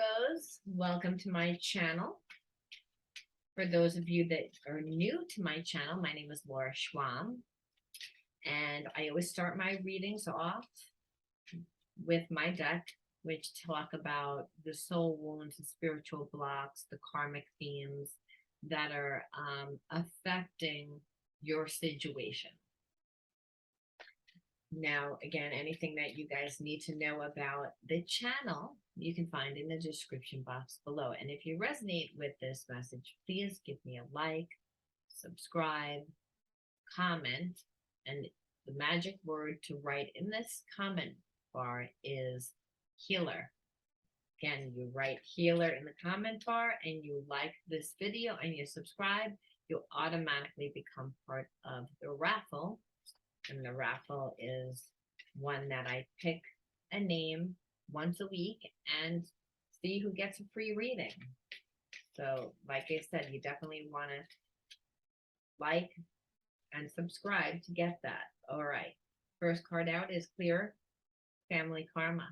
Virgos, welcome to my channel. For those of you that are new to my channel, my name is Laura Schwalm, and I always start my readings off with my deck, which talk about the soul wounds, the spiritual blocks, the karmic themes that are affecting your situation. Now, again, anything that you guys need to know about the channel, you can find in the description box below. And if you resonate with this message, please give me a like, subscribe, comment, and the magic word to write in this comment bar is healer. Again, you write healer in the comment bar and you like this video and you subscribe, you'll automatically become part of the raffle. And the raffle is one that I pick a name once a week and see who gets a free reading. So, like I said, you definitely want to like and subscribe to get that. All right. First card out is Clear Family Karma.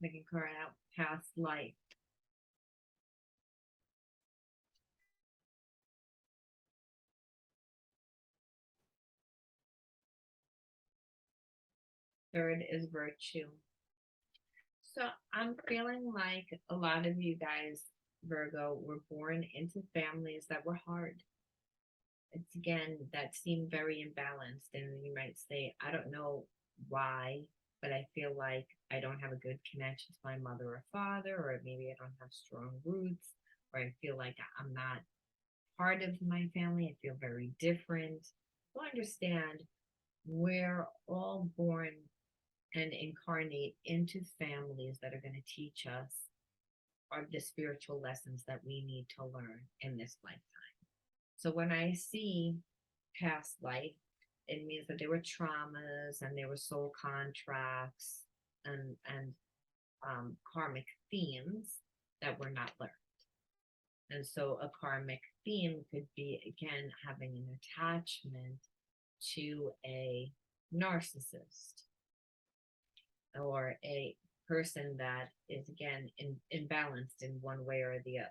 Second card out, Past Life. Third is Virtue. So I'm feeling like a lot of you guys, Virgo, were born into families that were hard. It's again that seem very imbalanced, and you might say, I don't know why, but I feel like I don't have a good connection to my mother or father, or maybe I don't have strong roots, or I feel like I'm not part of my family. I feel very different. So understand we're all born and incarnate into families that are going to teach us are the spiritual lessons that we need to learn in this lifetime. So when I see past life, it means that there were traumas and there were soul contracts and karmic themes that were not learned. And so a karmic theme could be, again, having an attachment to a narcissist or a person that is, again, imbalanced in one way or the other.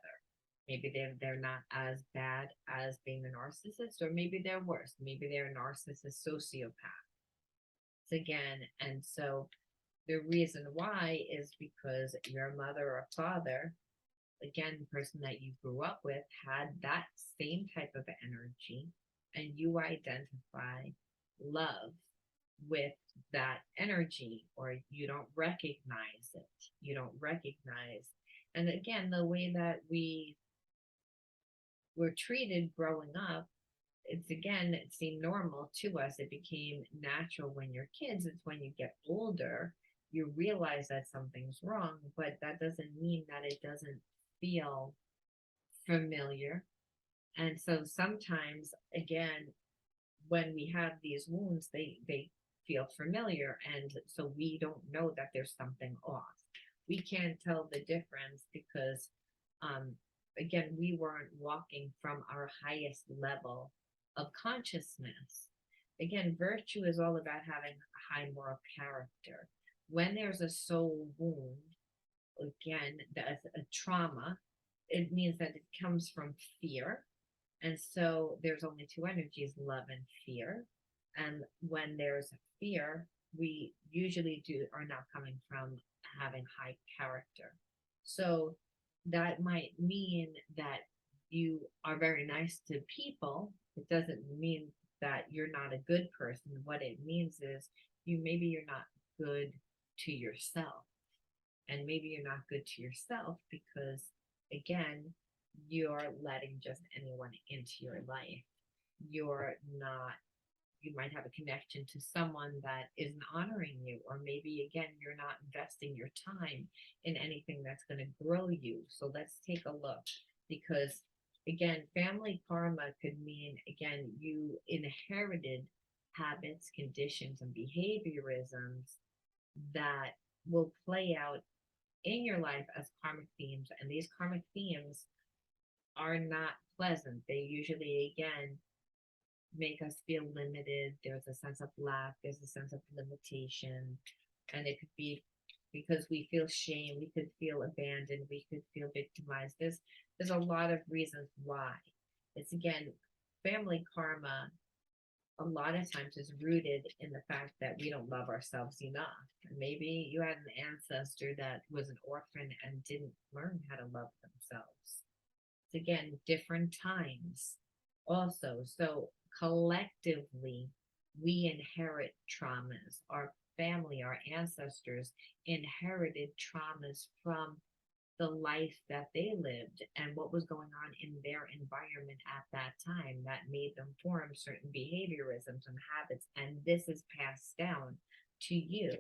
Maybe they're not as bad as being a narcissist, or maybe they're worse. Maybe they're a narcissist sociopath. Again, and so the reason why is because your mother or father, again, the person that you grew up with, had that same type of energy, and you identify love with that energy, or you don't recognize it. You don't recognize. And again, the way that we were treated growing up, it's again, it seemed normal to us. It became natural when you're kids. It's when you get older, you realize that something's wrong, but that doesn't mean that it doesn't feel familiar. And so sometimes, again, when we have these wounds, they feel familiar. And so we don't know that there's something off. We can't tell the difference because, again, we weren't walking from our highest level of consciousness. Again, virtue is all about having a high moral character. When there's a soul wound, again, that's a trauma, it means that it comes from fear. And so there's only two energies, love and fear. And when there's fear, we usually are not coming from having high character. So that might mean that you are very nice to people. It doesn't mean that you're not a good person. What it means is you're not good to yourself. And maybe you're not good to yourself because, again, you're letting just anyone into your life. You're not, you might have a connection to someone that isn't honoring you, or maybe, again, you're not investing your time in anything that's going to grow you. So let's take a look, because, again, family karma could mean, again, you inherited habits, conditions, and behaviorisms that will play out in your life as karmic themes. And these karmic themes are not pleasant. They usually, again, make us feel limited. There's a sense of lack, there's a sense of limitation, and it could be because we feel shame, we could feel abandoned, we could feel victimized. There's a lot of reasons why. It's again, family karma a lot of times is rooted in the fact that we don't love ourselves enough. Maybe you had an ancestor that was an orphan and didn't learn how to love themselves. It's again, different times also. So collectively, we inherit traumas. Our family, our ancestors inherited traumas from the life that they lived and what was going on in their environment at that time that made them form certain behaviorisms and habits. And this is passed down to you.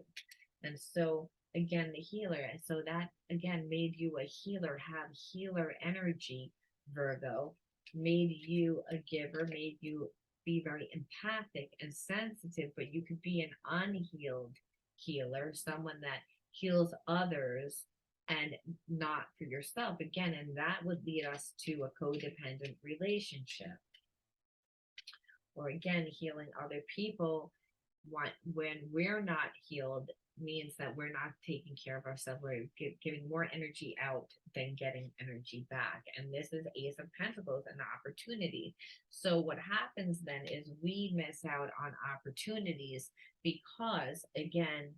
And so, again, the healer, so that again made you a healer, have healer energy, Virgo, made you a giver, made you be very empathic and sensitive, but you could be an unhealed healer, someone that heals others and not for yourself again, and that would lead us to a codependent relationship, or again healing other people. When we're not healed means that we're not taking care of ourselves, we're giving more energy out than getting energy back, and this is Ace of Pentacles, an opportunity. So what happens then is we miss out on opportunities because again,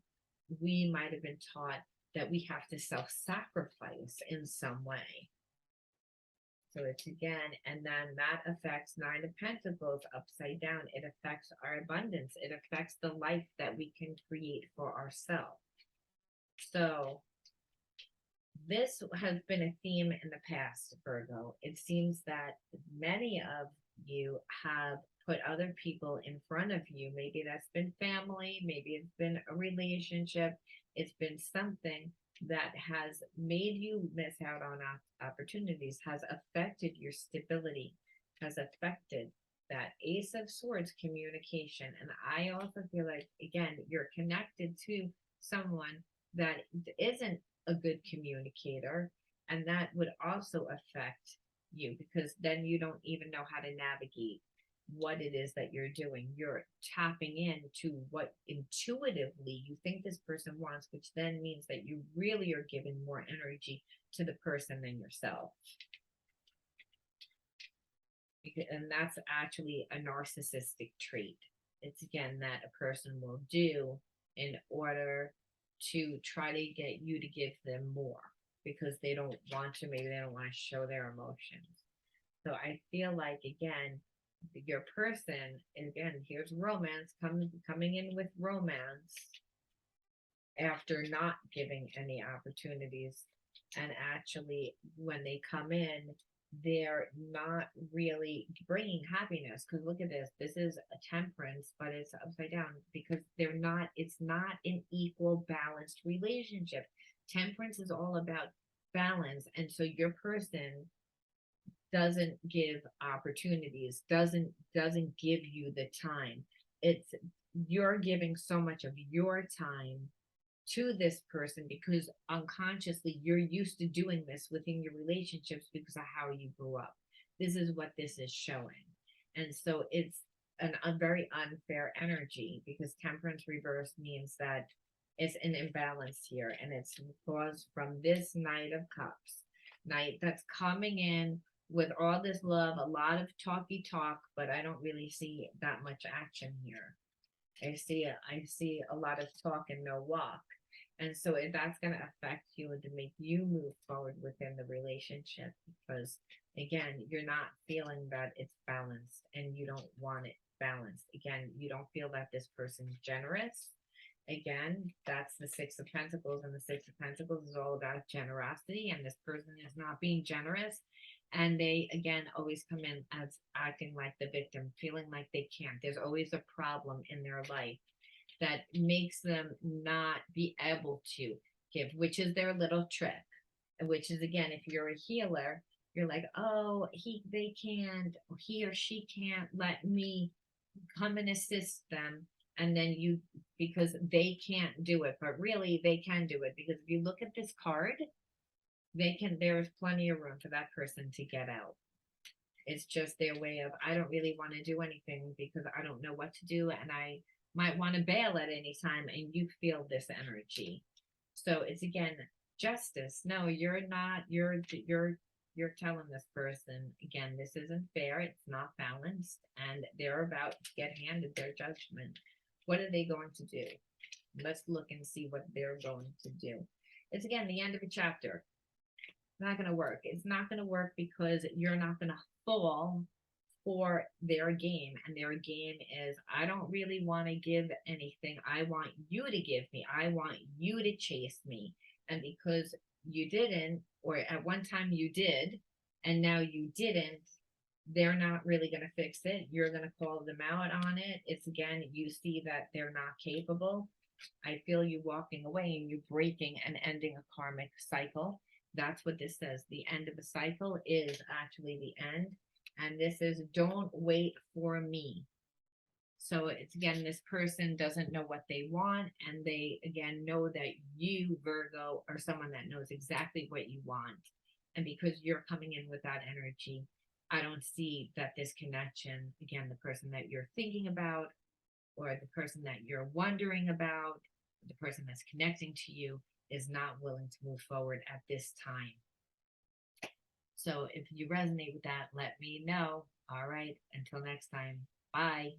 we might have been taught that we have to self-sacrifice in some way. So it's again, and then that affects Nine of Pentacles upside down. It affects our abundance. It affects the life that we can create for ourselves. So this has been a theme in the past, Virgo. It seems that many of you have put other people in front of you. Maybe that's been family, maybe it's been a relationship, it's been something that has made you miss out on opportunities, has affected your stability, has affected that Ace of Swords communication. And I also feel like, again, you're connected to someone that isn't a good communicator, and that would also affect you because then you don't even know how to navigate what it is that you're doing. You're tapping into what intuitively you think this person wants, which then means that you really are giving more energy to the person than yourself. And that's actually a narcissistic trait. It's again that a person will do in order to try to get you to give them more because they don't want to, maybe they don't want to show their emotions. So I feel like, again, your person, again, here's romance coming in with romance after not giving any opportunities. And actually, when they come in, they're not really bringing happiness. Because look at this. This is a temperance, but it's upside down because it's not an equal, balanced relationship. Temperance is all about balance. And so your person doesn't give opportunities, doesn't give you the time. It's you're giving so much of your time to this person because unconsciously you're used to doing this within your relationships because of how you grew up. This is what this is showing. And so it's a very unfair energy because temperance reverse means that it's an imbalance here, and it's caused from this Knight of Cups, Knight that's coming in with all this love, a lot of talky talk, but I don't really see that much action here. I see a lot of talk and no walk. And so that's going to affect you and to make you move forward within the relationship because, again, you're not feeling that it's balanced and you don't want it balanced. Again, you don't feel that this person's generous. Again, that's the Six of Pentacles, and the Six of Pentacles is all about generosity, and this person is not being generous. And they, again, always come in as acting like the victim, feeling like they can't. There's always a problem in their life that makes them not be able to give, which is their little trick. Which is, again, if you're a healer, you're like, oh, they can't, he or she can't let me come and assist them. And then because they can't do it, but really they can do it, because if you look at this card, there's plenty of room for that person to get out. It's just their way of, I don't really want to do anything because I don't know what to do, and I might want to bail at any time, and you feel this energy. So it's again justice. No, you're not. You're telling this person again, this isn't fair. It's not balanced, and they're about to get handed their judgment. What are they going to do? Let's look and see what they're going to do. It's again the end of a chapter. Not going to work. It's not going to work because you're not going to fall for their game. And their game is, I don't really want to give anything. I want you to give me. I want you to chase me. And because you didn't, or at one time you did, and now you didn't, they're not really going to fix it. You're going to call them out on it. It's again, you see that they're not capable. I feel you walking away and you breaking and ending a karmic cycle. That's what this says. The end of a cycle is actually the end. And this is, don't wait for me. So it's again, this person doesn't know what they want. And they again know that you, Virgo, are someone that knows exactly what you want. And because you're coming in with that energy, I don't see that this connection, again, the person that you're thinking about, or the person that you're wondering about, the person that's connecting to you, is not willing to move forward at this time. So if you resonate with that, let me know. All right. Until next time. Bye.